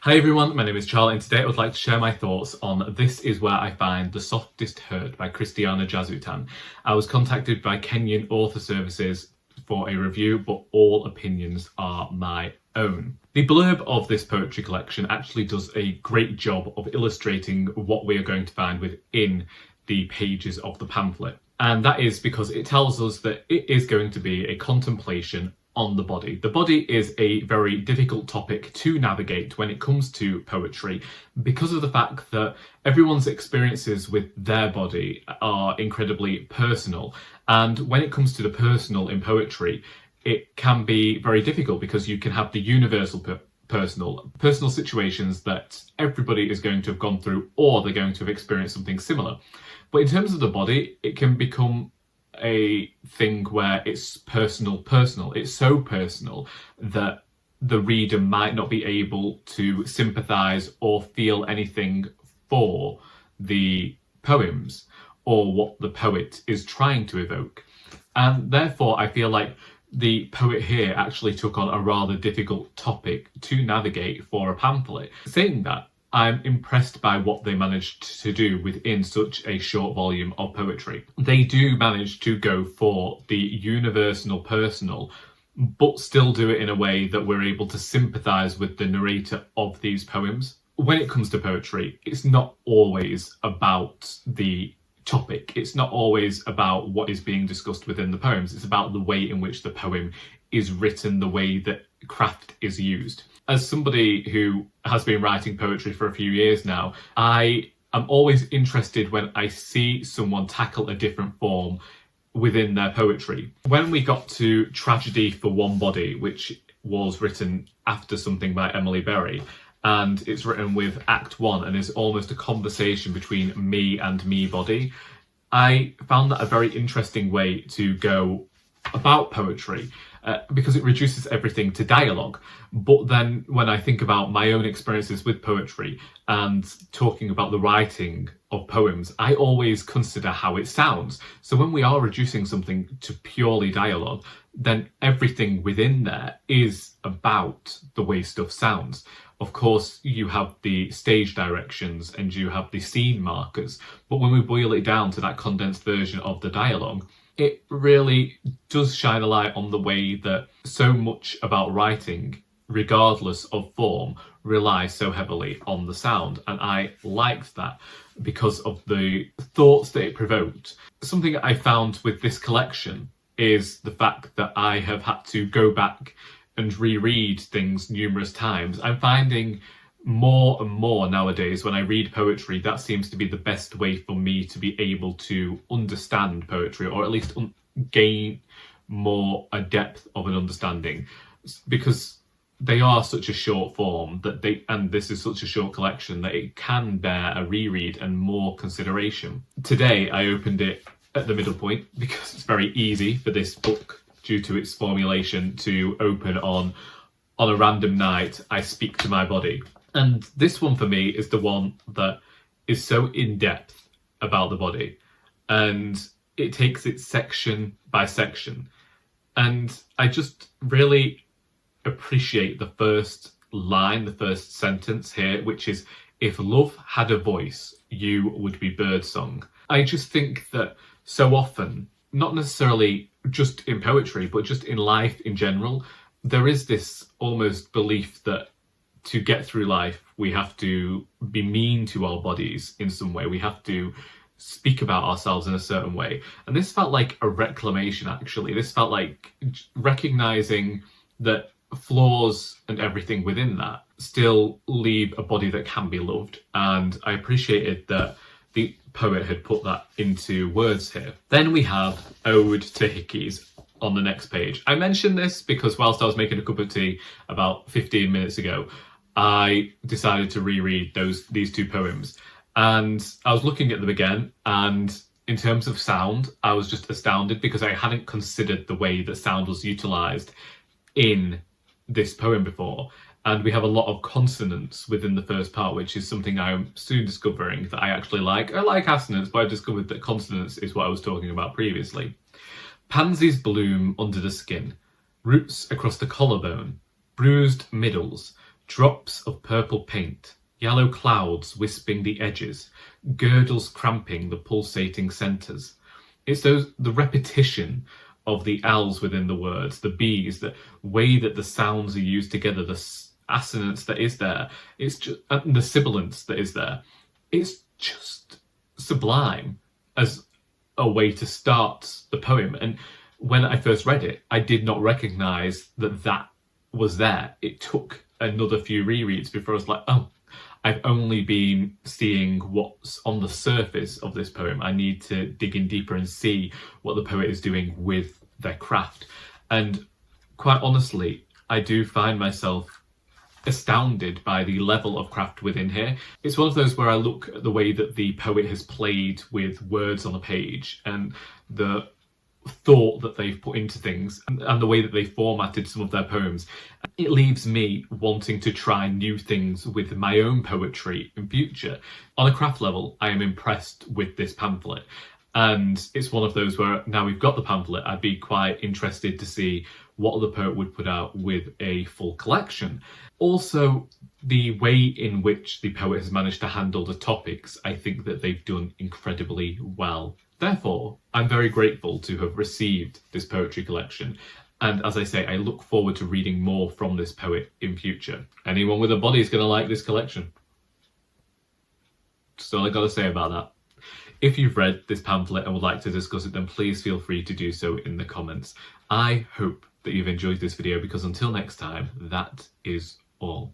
Hi everyone, my name is Charlie and today I would like to share my thoughts on This Is Where I Find the Softest Hurt by Christiana Jasutan. I was contacted by Kenyan Author Services for a review, but all opinions are my own. The blurb of this poetry collection actually does a great job of illustrating what we are going to find within the pages of the pamphlet. And that is because it tells us that it is going to be a contemplation on the body. The body is a very difficult topic to navigate when it comes to poetry because of the fact that everyone's experiences with their body are incredibly personal. And when it comes to the personal in poetry, it can be very difficult because you can have the universal personal situations that everybody is going to have gone through, or they're going to have experienced something similar. But in terms of the body, it can become a thing where it's personal. It's so personal that the reader might not be able to sympathise or feel anything for the poems or what the poet is trying to evoke. And therefore, I feel like the poet here actually took on a rather difficult topic to navigate for a pamphlet. Saying that, I'm impressed by what they managed to do within such a short volume of poetry. They do manage to go for the universal personal, but still do it in a way that we're able to sympathise with the narrator of these poems. When it comes to poetry, it's not always about the topic. It's not always about what is being discussed within the poems. It's about the way in which the poem is written, the way that craft is used. As somebody who has been writing poetry for a few years now, I am always interested when I see someone tackle a different form within their poetry. When we got to Tragedy for One Body, which was written after something by Emily Berry, and it's written with Act 1 and is almost a conversation between me and me body, I found that a very interesting way to go about poetry. Because it reduces everything to dialogue. But then when I think about my own experiences with poetry and talking about the writing of poems, I always consider how it sounds. So when we are reducing something to purely dialogue, then everything within there is about the way stuff sounds. Of course, you have the stage directions and you have the scene markers, but when we boil it down to that condensed version of the dialogue, it really does shine a light on the way that so much about writing, regardless of form, relies so heavily on the sound. And I liked that because of the thoughts that it provoked. Something I found with this collection is the fact that I have had to go back and reread things numerous times. I'm finding more and more nowadays when I read poetry, that seems to be the best way for me to be able to understand poetry, or at least gain more a depth of an understanding, because they are such a short form and this is such a short collection that it can bear a reread and more consideration. Today I opened it at the middle point because it's very easy for this book, due to its formulation, to open on a random night. I speak to my body. And this one for me is the one that is so in-depth about the body, and it takes it section by section. And I just really appreciate the first line, the first sentence here, which is, "If love had a voice, you would be birdsong." I just think that so often, not necessarily just in poetry, but just in life in general, there is this almost belief that to get through life, we have to be mean to our bodies in some way. We have to speak about ourselves in a certain way. And this felt like a reclamation, actually. This felt like recognizing that flaws and everything within that still leave a body that can be loved. And I appreciated that the poet had put that into words here. Then we have Ode to Hickeys on the next page. I mentioned this because whilst I was making a cup of tea about 15 minutes ago, I decided to reread these two poems, and I was looking at them again, and in terms of sound, I was just astounded because I hadn't considered the way that sound was utilised in this poem before. And we have a lot of consonants within the first part, which is something I'm soon discovering that I actually like. I like assonance, but I discovered that consonants is what I was talking about previously. Pansies bloom under the skin, roots across the collarbone, bruised middles, Drops of purple paint, yellow clouds wisping the edges, girdles cramping the pulsating centres. It's the repetition of the L's within the words, the B's, the way that the sounds are used together, the assonance that is there, it's just the sibilance that is there. It's just sublime as a way to start the poem. And when I first read it, I did not recognise that was there. It took another few rereads before I was like, oh, I've only been seeing what's on the surface of this poem. I need to dig in deeper and see what the poet is doing with their craft. And quite honestly, I do find myself astounded by the level of craft within here. It's one of those where I look at the way that the poet has played with words on a page and the thought that they've put into things and the way that they formatted some of their poems. It leaves me wanting to try new things with my own poetry in future. On a craft level, I am impressed with this pamphlet, and it's one of those where now we've got the pamphlet, I'd be quite interested to see what the poet would put out with a full collection. Also, the way in which the poet has managed to handle the topics, I think that they've done incredibly well. Therefore, I'm very grateful to have received this poetry collection. And as I say, I look forward to reading more from this poet in future. Anyone with a body is going to like this collection. That's all I got to say about that. If you've read this pamphlet and would like to discuss it, then please feel free to do so in the comments. I hope that you've enjoyed this video, because until next time, that is all.